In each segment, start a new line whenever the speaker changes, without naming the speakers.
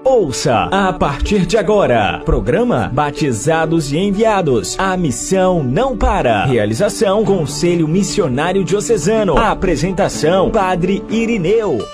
Ouça a partir de agora, programa Batizados e Enviados. A missão não para. Realização Conselho Missionário Diocesano. A apresentação Padre Irineu.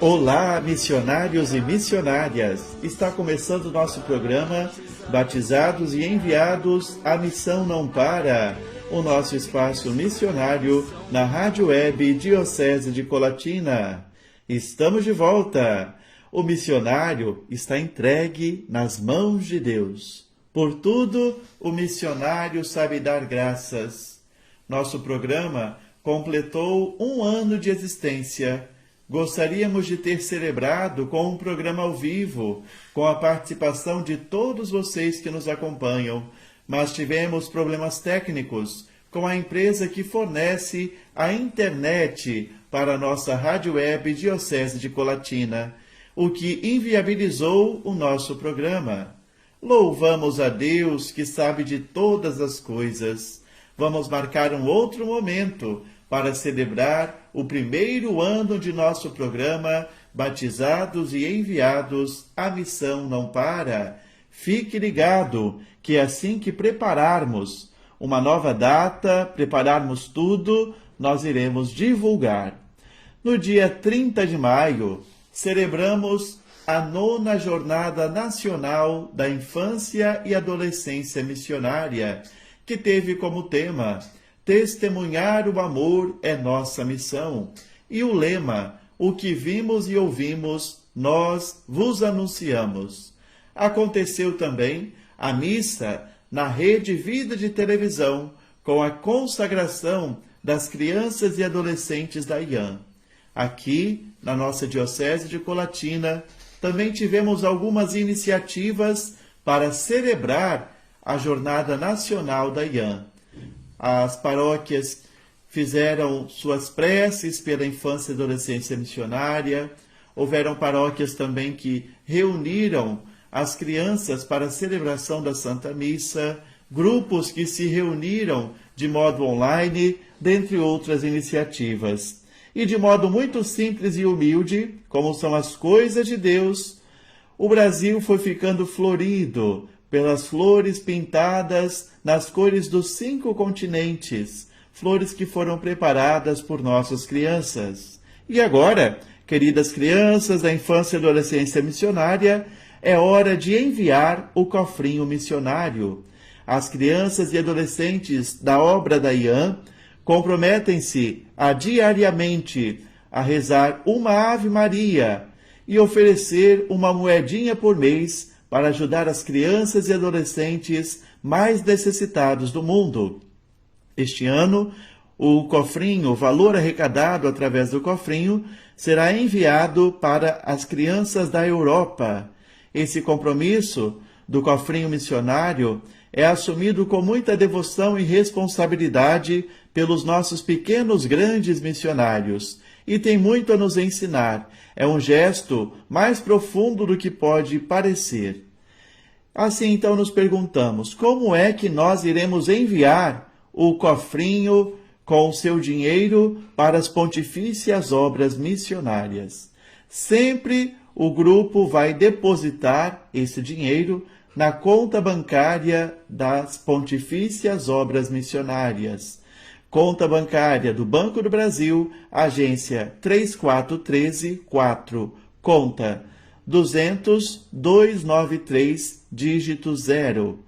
Olá, missionários e missionárias. Está começando o nosso programa Batizados e Enviados. A missão não para. O nosso espaço missionário na Rádio Web Diocese de Colatina. Estamos de volta. O missionário está entregue nas mãos de Deus. Por tudo, o missionário sabe dar graças. Nosso programa completou 1 ano de existência. Gostaríamos de ter celebrado com um programa ao vivo, com a participação de todos vocês que nos acompanham, mas tivemos problemas técnicos com a empresa que fornece a internet para a nossa Rádio Web Diocese de Colatina, o que inviabilizou o nosso programa. Louvamos a Deus que sabe de todas as coisas. Vamos marcar um outro momento para celebrar o 1º ano de nosso programa Batizados e Enviados, a missão não para. Fique ligado que assim que prepararmos uma nova data, prepararmos tudo, nós iremos divulgar. No dia 30 de maio, celebramos a 9ª Jornada Nacional da Infância e Adolescência Missionária, que teve como tema Testemunhar o amor é nossa missão. E o lema, o que vimos e ouvimos, nós vos anunciamos. Aconteceu também a missa na Rede Vida de Televisão, com a consagração das crianças e adolescentes da IAM. Aqui, na nossa Diocese de Colatina, também tivemos algumas iniciativas para celebrar a Jornada Nacional da IAM. As paróquias fizeram suas preces pela infância e adolescência missionária. Houveram paróquias também que reuniram as crianças para a celebração da Santa Missa, grupos que se reuniram de modo online, dentre outras iniciativas. E de modo muito simples e humilde, como são as coisas de Deus, o Brasil foi ficando florido pelas flores pintadas nas cores dos 5 continentes, flores que foram preparadas por nossas crianças. E agora, queridas crianças da infância e adolescência missionária, é hora de enviar o cofrinho missionário. As crianças e adolescentes da obra da IAM comprometem-se a diariamente a rezar uma Ave Maria e oferecer uma moedinha por mês para ajudar as crianças e adolescentes mais necessitados do mundo. Este ano, o cofrinho, o valor arrecadado através do cofrinho, será enviado para as crianças da Europa. Esse compromisso do cofrinho missionário é assumido com muita devoção e responsabilidade pelos nossos pequenos grandes missionários e tem muito a nos ensinar. É um gesto mais profundo do que pode parecer. Assim, então, nos perguntamos, como é que nós iremos enviar o cofrinho com o seu dinheiro para as pontifícias obras missionárias? Sempre o grupo vai depositar esse dinheiro na conta bancária das Pontifícias Obras Missionárias. Conta bancária do Banco do Brasil, agência 34134, conta 200-293, dígito 0.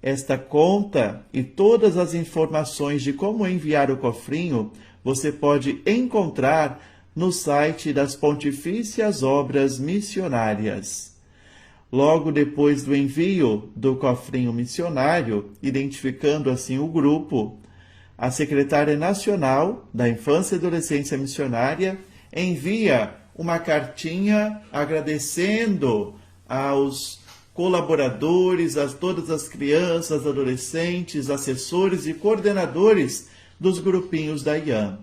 Esta conta e todas as informações de como enviar o cofrinho você pode encontrar no site das Pontifícias Obras Missionárias. Logo depois do envio do cofrinho missionário, identificando assim o grupo, a Secretária Nacional da Infância e Adolescência Missionária envia uma cartinha agradecendo aos colaboradores, a todas as crianças, adolescentes, assessores e coordenadores dos grupinhos da IAM.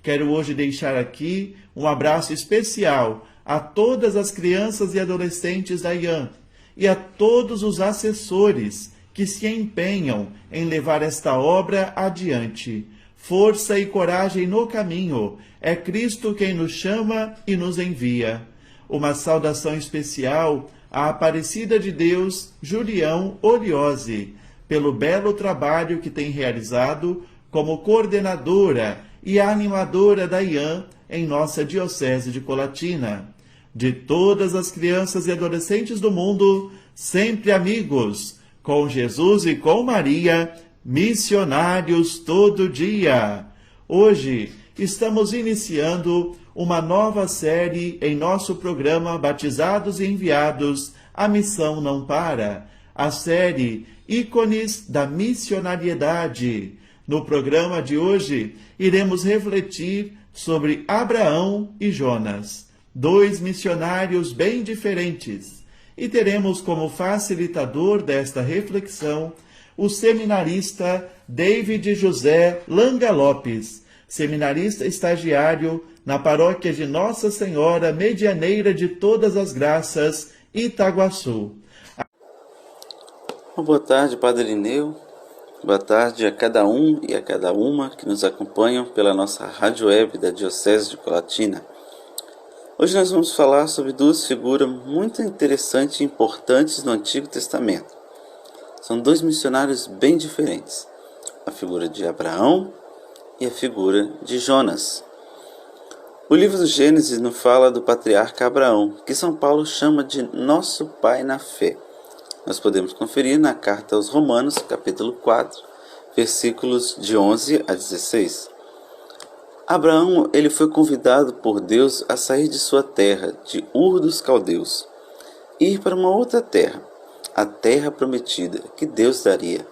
Quero hoje deixar aqui um abraço especial a todas as crianças e adolescentes da IAM e a todos os assessores que se empenham em levar esta obra adiante. Força e coragem no caminho. É Cristo quem nos chama e nos envia. Uma saudação especial à Aparecida de Deus Julião Oliose, pelo belo trabalho que tem realizado como coordenadora e animadora da IAM em nossa Diocese de Colatina. De todas as crianças e adolescentes do mundo, sempre amigos, com Jesus e com Maria, missionários todo dia. Hoje estamos iniciando uma nova série em nosso programa Batizados e Enviados, a Missão Não Para, a série Ícones da Missionariedade. No programa de hoje, iremos refletir sobre Abraão e Jonas, dois missionários bem diferentes, e teremos como facilitador desta reflexão o seminarista David José Langa Lopes, seminarista estagiário na paróquia de Nossa Senhora Medianeira de Todas as Graças, Itaguaçu.
Boa tarde, Padre Irineu. Boa tarde a cada um e a cada uma que nos acompanham pela nossa rádio web da Diocese de Colatina. Hoje nós vamos falar sobre duas figuras muito interessantes e importantes no Antigo Testamento. São dois missionários bem diferentes, a figura de Abraão e a figura de Jonas. O livro do Gênesis nos fala do patriarca Abraão, que São Paulo chama de nosso pai na fé. Nós podemos conferir na carta aos Romanos, capítulo 4, versículos de 11 a 16. Abraão, ele foi convidado por Deus a sair de sua terra, de Ur dos Caldeus, e ir para uma outra terra, a terra prometida, que Deus daria.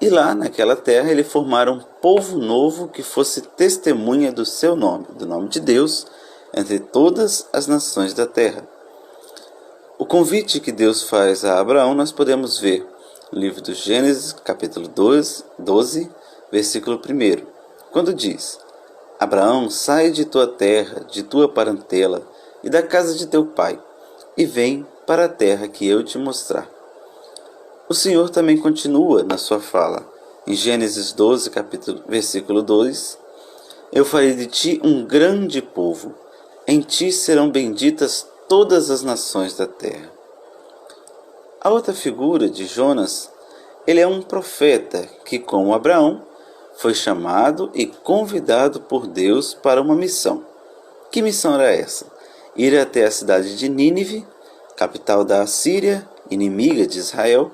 E lá, naquela terra, ele formara um povo novo que fosse testemunha do seu nome, do nome de Deus, entre todas as nações da terra. O convite que Deus faz a Abraão nós podemos ver no livro do Gênesis, capítulo 12, versículo 1, quando diz: Abraão, sai de tua terra, de tua parentela e da casa de teu pai, e vem para a terra que eu te mostrar. O Senhor também continua na sua fala, em Gênesis 12, versículo 2, eu farei de ti um grande povo, em ti serão benditas todas as nações da terra. A outra figura de Jonas, ele é um profeta que, como Abraão, foi chamado e convidado por Deus para uma missão. Que missão era essa? Ir até a cidade de Nínive, capital da Assíria, inimiga de Israel,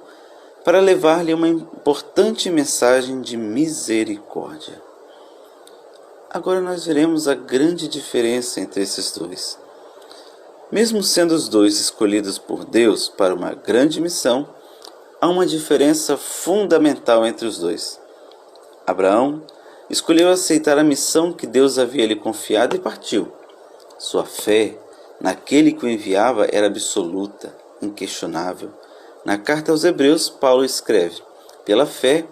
para levar-lhe uma importante mensagem de misericórdia. Agora nós veremos a grande diferença entre esses dois. Mesmo sendo os dois escolhidos por Deus para uma grande missão, há uma diferença fundamental entre os dois. Abraão escolheu aceitar a missão que Deus havia lhe confiado e partiu. Sua fé naquele que o enviava era absoluta, inquestionável. Na carta aos Hebreus, Paulo escreve: pela fé,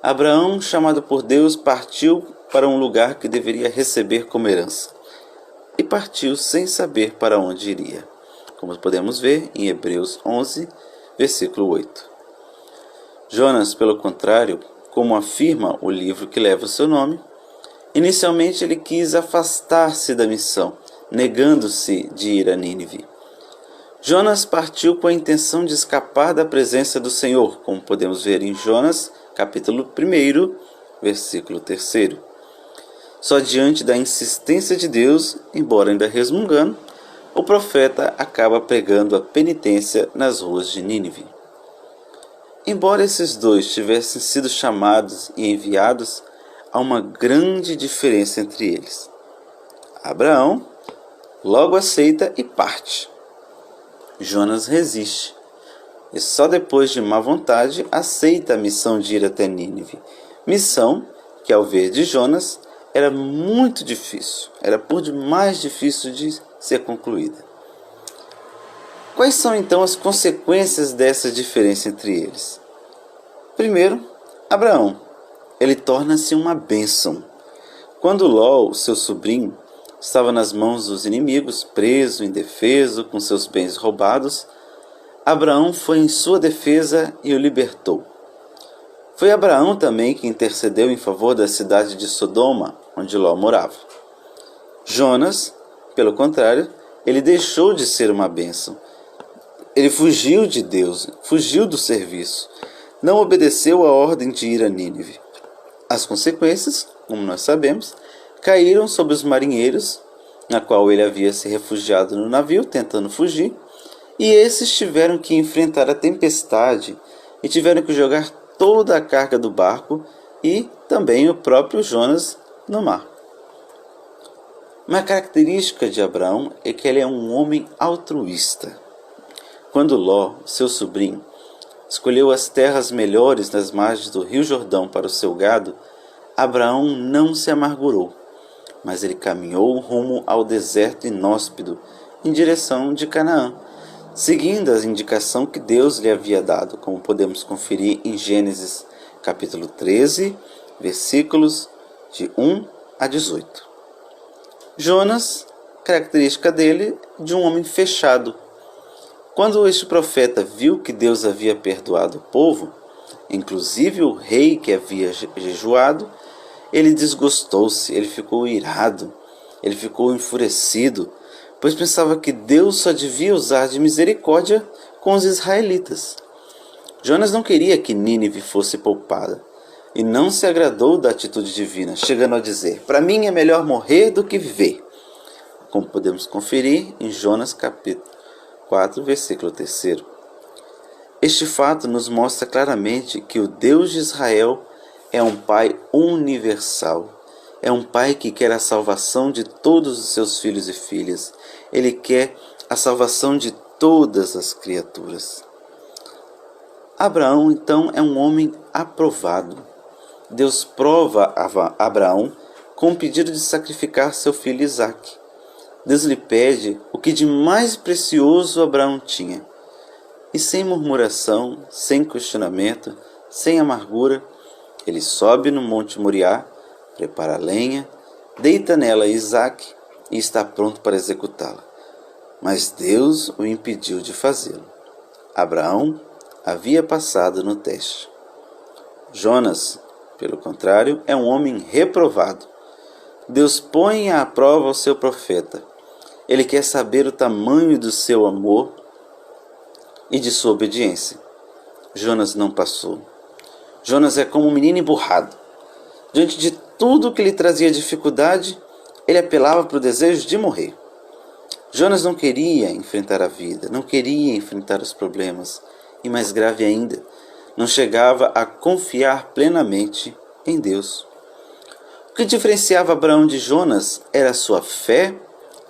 Abraão, chamado por Deus, partiu para um lugar que deveria receber como herança. E partiu sem saber para onde iria, como podemos ver em Hebreus 11, versículo 8. Jonas, pelo contrário, como afirma o livro que leva o seu nome, inicialmente ele quis afastar-se da missão, negando-se de ir a Nínive. Jonas partiu com a intenção de escapar da presença do Senhor, como podemos ver em Jonas, capítulo 1, versículo 3. Só diante da insistência de Deus, embora ainda resmungando, o profeta acaba pregando a penitência nas ruas de Nínive. Embora esses dois tivessem sido chamados e enviados, há uma grande diferença entre eles. Abraão logo aceita e parte. Jonas resiste, e só depois de má vontade aceita a missão de ir até Nínive, missão que, ao ver de Jonas, era muito difícil, era por demais difícil de ser concluída. Quais são então as consequências dessa diferença entre eles? Primeiro, Abraão, ele torna-se uma bênção. Quando Ló, seu sobrinho, estava nas mãos dos inimigos, preso, indefeso, com seus bens roubados, Abraão foi em sua defesa e o libertou. Foi Abraão também que intercedeu em favor da cidade de Sodoma, onde Ló morava. Jonas, pelo contrário, ele deixou de ser uma bênção. Ele fugiu de Deus, fugiu do serviço, não obedeceu a ordem de ir a Nínive. As consequências, como nós sabemos, caíram sobre os marinheiros, na qual ele havia se refugiado no navio, tentando fugir, e esses tiveram que enfrentar a tempestade e tiveram que jogar toda a carga do barco e também o próprio Jonas no mar. Uma característica de Abraão é que ele é um homem altruísta. Quando Ló, seu sobrinho, escolheu as terras melhores nas margens do rio Jordão para o seu gado, Abraão não se amargurou, mas ele caminhou rumo ao deserto inóspito, em direção de Canaã, seguindo a indicação que Deus lhe havia dado, como podemos conferir em Gênesis capítulo 13, versículos de 1 a 18. Jonas, característica dele, de um homem fechado. Quando este profeta viu que Deus havia perdoado o povo, inclusive o rei que havia jejuado, ele desgostou-se, ele ficou irado, ele ficou enfurecido, pois pensava que Deus só devia usar de misericórdia com os israelitas. Jonas não queria que Nínive fosse poupada, e não se agradou da atitude divina, chegando a dizer: "Para mim é melhor morrer do que viver", como podemos conferir em Jonas capítulo 4, versículo 3. Este fato nos mostra claramente que o Deus de Israel é um Pai universal. É um Pai que quer a salvação de todos os seus filhos e filhas. Ele quer a salvação de todas as criaturas. Abraão, então, é um homem aprovado. Deus prova a Abraão com o pedido de sacrificar seu filho Isaque. Deus lhe pede o que de mais precioso Abraão tinha. E sem murmuração, sem questionamento, sem amargura, ele sobe no Monte Moriá, prepara a lenha, deita nela Isaque e está pronto para executá-la. Mas Deus o impediu de fazê-lo. Abraão havia passado no teste. Jonas, pelo contrário, é um homem reprovado. Deus põe à prova o seu profeta. Ele quer saber o tamanho do seu amor e de sua obediência. Jonas não passou. Jonas é como um menino emburrado. Diante de tudo que lhe trazia dificuldade, ele apelava para o desejo de morrer. Jonas não queria enfrentar a vida, não queria enfrentar os problemas, e mais grave ainda, não chegava a confiar plenamente em Deus. O que diferenciava Abraão de Jonas era sua fé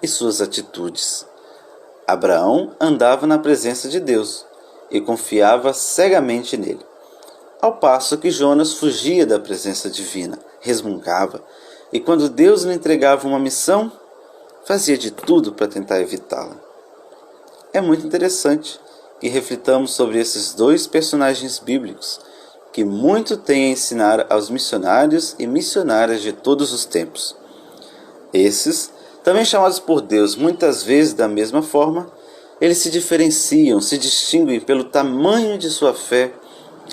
e suas atitudes. Abraão andava na presença de Deus e confiava cegamente nele, ao passo que Jonas fugia da presença divina, resmungava, e quando Deus lhe entregava uma missão, fazia de tudo para tentar evitá-la. É muito interessante que reflitamos sobre esses dois personagens bíblicos, que muito têm a ensinar aos missionários e missionárias de todos os tempos. Esses, também chamados por Deus muitas vezes da mesma forma, eles se diferenciam, se distinguem pelo tamanho de sua fé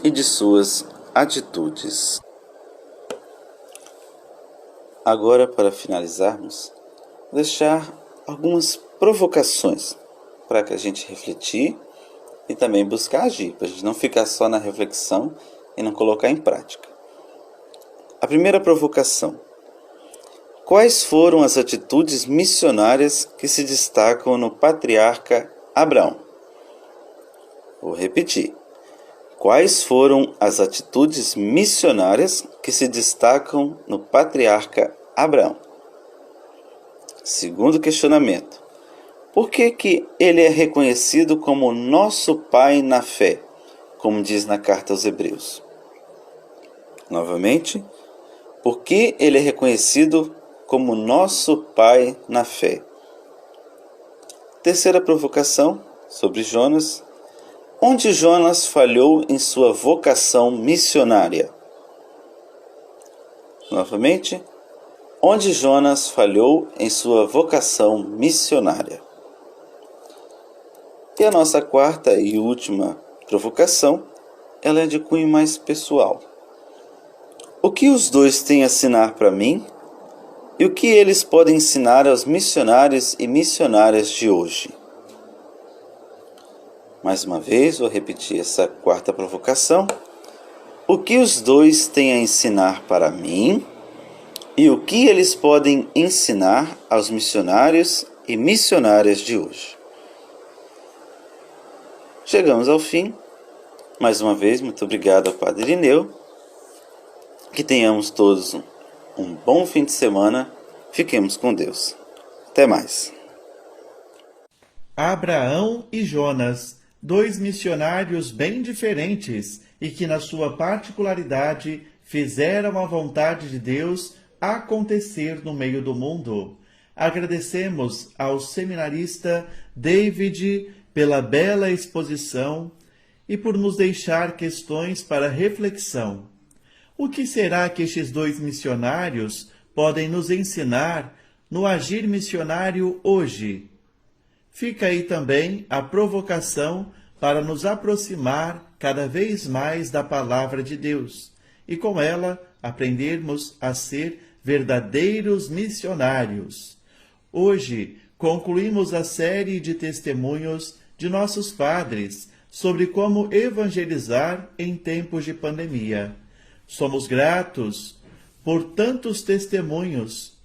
e de suas atitudes. Agora, para finalizarmos, vou deixar algumas provocações para que a gente refletir e também buscar agir, para a gente não ficar só na reflexão e não colocar em prática. A primeira provocação: quais foram as atitudes missionárias que se destacam no patriarca Abraão? Vou repetir. Quais foram as atitudes missionárias que se destacam no patriarca Abraão? Segundo questionamento: por que ele é reconhecido como nosso pai na fé, como diz na carta aos Hebreus? Novamente, por que ele é reconhecido como nosso pai na fé? Terceira provocação, sobre Jonas: onde Jonas falhou em sua vocação missionária? Novamente, onde Jonas falhou em sua vocação missionária? E a nossa quarta e última provocação, ela é de cunho mais pessoal. O que os dois têm a ensinar para mim E o que eles podem ensinar aos missionários e missionárias de hoje? Mais uma vez, vou repetir essa quarta provocação. O que os dois têm a ensinar para mim e o que eles podem ensinar aos missionários e missionárias de hoje? Chegamos ao fim. Mais uma vez, muito obrigado ao Padre Irineu. Que tenhamos todos um bom fim de semana. Fiquemos com Deus. Até mais.
Abraão e Jonas, dois missionários bem diferentes e que, na sua particularidade, fizeram a vontade de Deus acontecer no meio do mundo. Agradecemos ao seminarista David pela bela exposição e por nos deixar questões para reflexão. O que será que estes dois missionários podem nos ensinar no agir missionário hoje? Fica aí também a provocação para nos aproximar cada vez mais da Palavra de Deus e com ela aprendermos a ser verdadeiros missionários. Hoje concluímos a série de testemunhos de nossos padres sobre como evangelizar em tempos de pandemia. Somos gratos por tantos testemunhos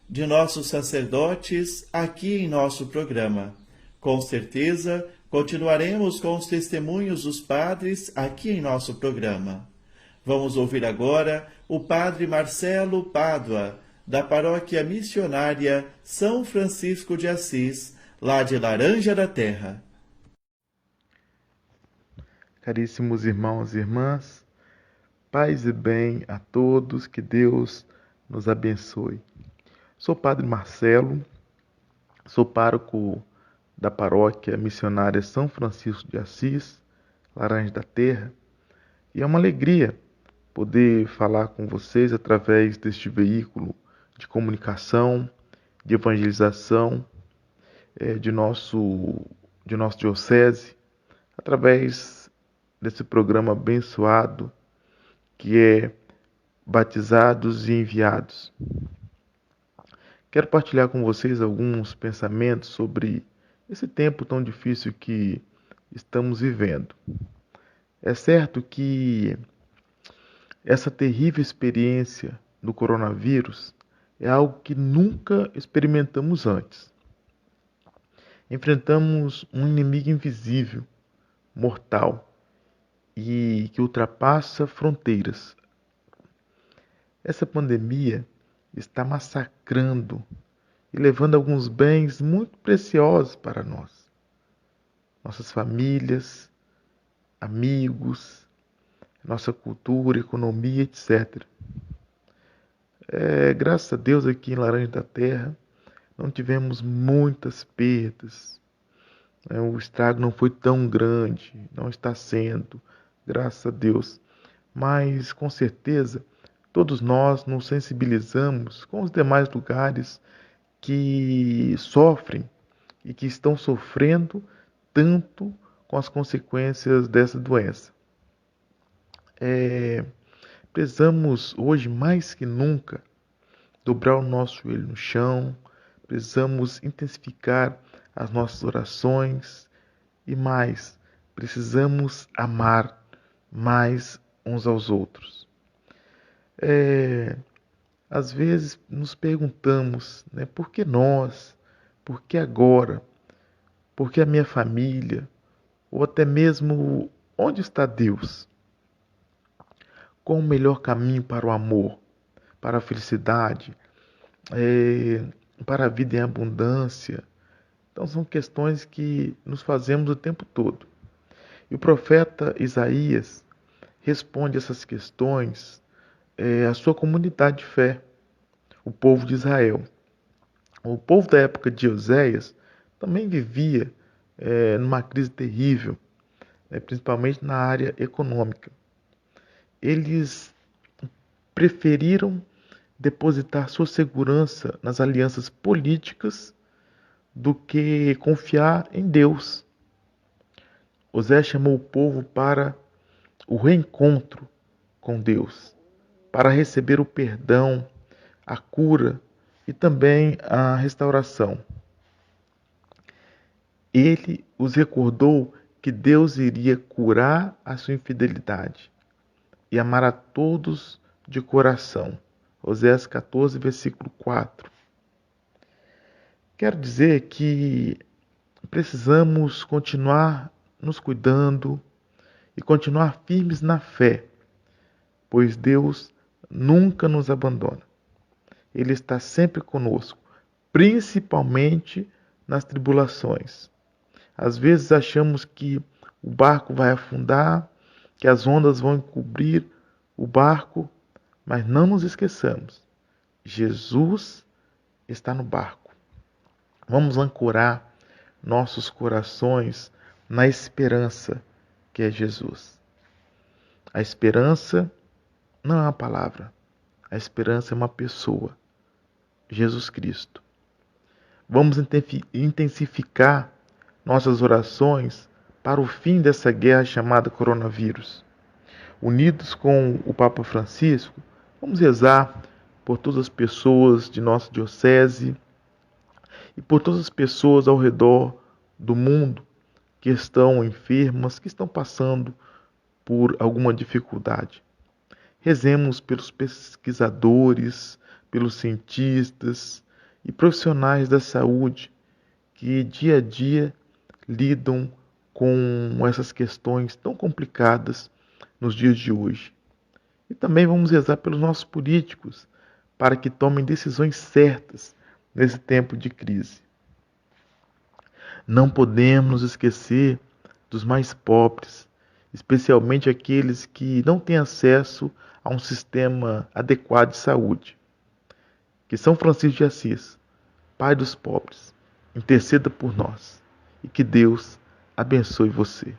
de nossos sacerdotes aqui em nosso programa. Com certeza, continuaremos com os testemunhos dos padres aqui em nosso programa. Vamos ouvir agora o Padre Marcelo Pádua, da Paróquia Missionária São Francisco de Assis, lá de Laranja da Terra.
Caríssimos irmãos e irmãs, paz e bem a todos, que Deus nos abençoe. Sou Padre Marcelo, sou pároco da Paróquia Missionária São Francisco de Assis, Laranja da Terra, e é uma alegria poder falar com vocês através deste veículo de comunicação, de evangelização de nosso diocese, através desse programa abençoado que é Batizados e Enviados. Quero partilhar com vocês alguns pensamentos sobre esse tempo tão difícil que estamos vivendo. É certo que essa terrível experiência do coronavírus é algo que nunca experimentamos antes. Enfrentamos um inimigo invisível, mortal e que ultrapassa fronteiras. Essa pandemia está massacrando e levando alguns bens muito preciosos para nós. Nossas famílias, amigos, nossa cultura, economia, etc. Graças a Deus aqui em Laranja da Terra não tivemos muitas perdas. O estrago não foi tão grande, não está sendo, graças a Deus. Mas com certeza todos nós nos sensibilizamos com os demais lugares que sofrem e que estão sofrendo tanto com as consequências dessa doença. Precisamos hoje mais que nunca dobrar o nosso joelho no chão, precisamos intensificar as nossas orações e mais, precisamos amar mais uns aos outros. Às vezes nos perguntamos, por que nós? Por que agora? Por que a minha família? Ou até mesmo, onde está Deus? Qual o melhor caminho para o amor, para a felicidade, para a vida em abundância? Então são questões que nos fazemos o tempo todo. E o profeta Isaías responde essas questões à sua comunidade de fé, o povo de Israel. O povo da época de Oséias também vivia numa crise terrível, principalmente na área econômica. Eles preferiram depositar sua segurança nas alianças políticas do que confiar em Deus. Oséias chamou o povo para o reencontro com Deus, para receber o perdão, a cura e também a restauração. Ele os recordou que Deus iria curar a sua infidelidade e amar a todos de coração. Oséias 14, versículo 4. Quero dizer que precisamos continuar nos cuidando e continuar firmes na fé, pois Deus nunca nos abandona. Ele está sempre conosco, principalmente nas tribulações. Às vezes achamos que o barco vai afundar, que as ondas vão encobrir o barco, mas não nos esqueçamos, Jesus está no barco. Vamos ancorar nossos corações na esperança que é Jesus. A esperança não é uma palavra, a esperança é uma pessoa, Jesus Cristo. Vamos intensificar nossas orações para o fim dessa guerra chamada coronavírus. Unidos com o Papa Francisco, vamos rezar por todas as pessoas de nossa diocese e por todas as pessoas ao redor do mundo que estão enfermas, que estão passando por alguma dificuldade. Rezemos pelos pesquisadores, pelos cientistas e profissionais da saúde que dia a dia lidam com essas questões tão complicadas nos dias de hoje. E também vamos rezar pelos nossos políticos para que tomem decisões certas nesse tempo de crise. Não podemos nos esquecer dos mais pobres, especialmente aqueles que não têm acesso a um sistema adequado de saúde. Que São Francisco de Assis, Pai dos pobres, interceda por nós e que Deus abençoe você.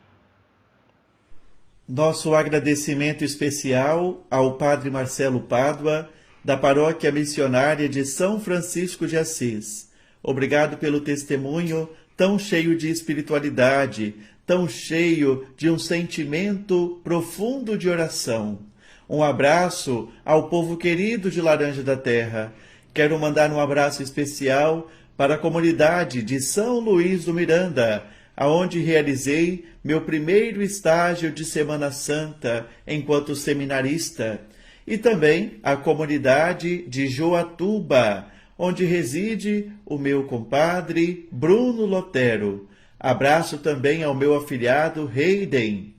Nosso agradecimento especial ao Padre Marcelo Pádua, da Paróquia Missionária de São Francisco de Assis. Obrigado pelo testemunho tão cheio de espiritualidade, tão cheio de um sentimento profundo de oração. Um abraço ao povo querido de Laranja da Terra. Quero mandar um abraço especial para a comunidade de São Luís do Miranda, aonde realizei meu primeiro estágio de Semana Santa enquanto seminarista, e também a comunidade de Joatuba, onde reside o meu compadre Bruno Lotero. Abraço também ao meu afilhado Hayden.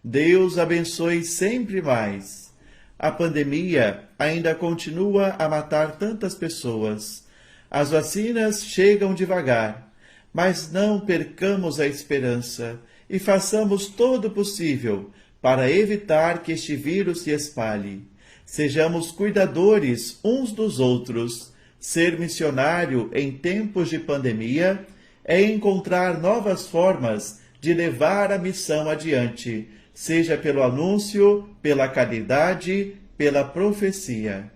Deus abençoe sempre mais. A pandemia ainda continua a matar tantas pessoas. As vacinas chegam devagar, mas não percamos a esperança e façamos todo o possível para evitar que este vírus se espalhe. Sejamos cuidadores uns dos outros. Ser missionário em tempos de pandemia é encontrar novas formas de levar a missão adiante, seja pelo anúncio, pela caridade, pela profecia.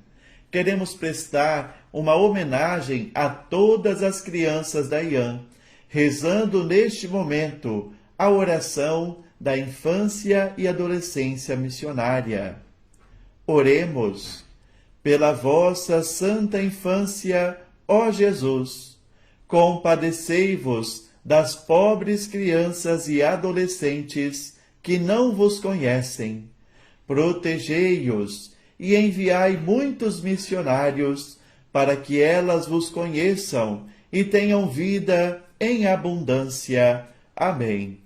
Queremos prestar uma homenagem a todas as crianças da IAM, rezando neste momento a oração da infância e adolescência missionária. Oremos. Pela vossa santa infância, ó Jesus, compadecei-vos das pobres crianças e adolescentes que não vos conhecem. Protegei-os e enviai muitos missionários para que elas vos conheçam e tenham vida em abundância. Amém.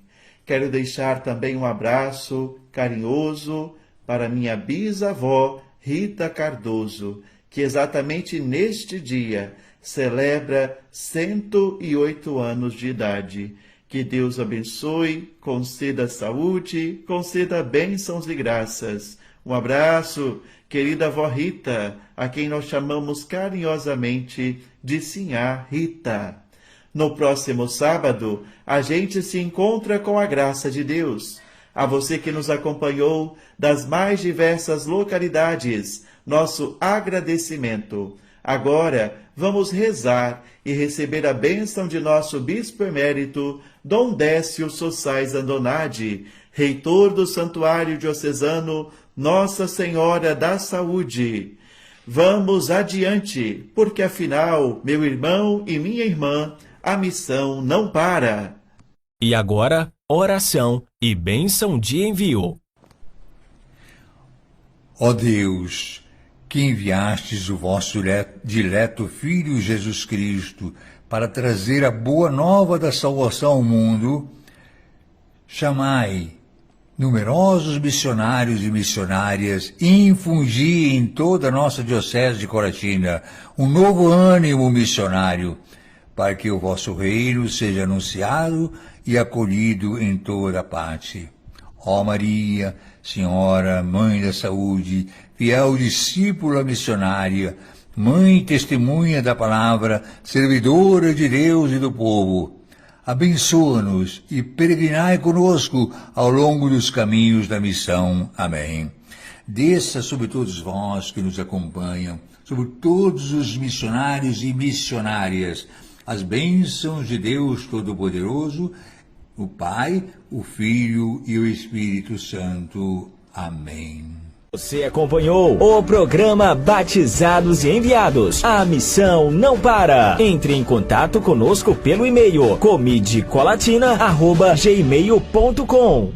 Quero deixar também um abraço carinhoso para minha bisavó Rita Cardoso, que exatamente neste dia celebra 108 anos de idade. Que Deus abençoe, conceda saúde, conceda bênçãos e graças. Um abraço, querida avó Rita, a quem nós chamamos carinhosamente de Sinhá Rita. No próximo sábado, a gente se encontra com a graça de Deus. A você que nos acompanhou das mais diversas localidades, nosso agradecimento. Agora, vamos rezar e receber a bênção de nosso Bispo Emérito, Dom Décio Sossais Andonade, reitor do Santuário Diocesano Nossa Senhora da Saúde. Vamos adiante, porque afinal, meu irmão e minha irmã, a missão não para.
E agora, oração e bênção de envio.
Ó Deus, que enviastes o vosso dileto Filho Jesus Cristo para trazer a boa nova da salvação ao mundo, chamai numerosos missionários e missionárias e infundi em toda a nossa Diocese de Colatina um novo ânimo missionário, para que o vosso reino seja anunciado e acolhido em toda parte. Ó Maria, Senhora, Mãe da Saúde, fiel discípula missionária, Mãe testemunha da palavra, servidora de Deus e do povo, abençoa-nos e peregrinai conosco ao longo dos caminhos da missão. Amém. Desça sobre todos vós que nos acompanham, sobre todos os missionários e missionárias, as bênçãos de Deus Todo-Poderoso, o Pai, o Filho e o Espírito Santo. Amém.
Você acompanhou o programa Batizados e Enviados. A missão não para. Entre em contato conosco pelo e-mail comidecolatina@gmail.com.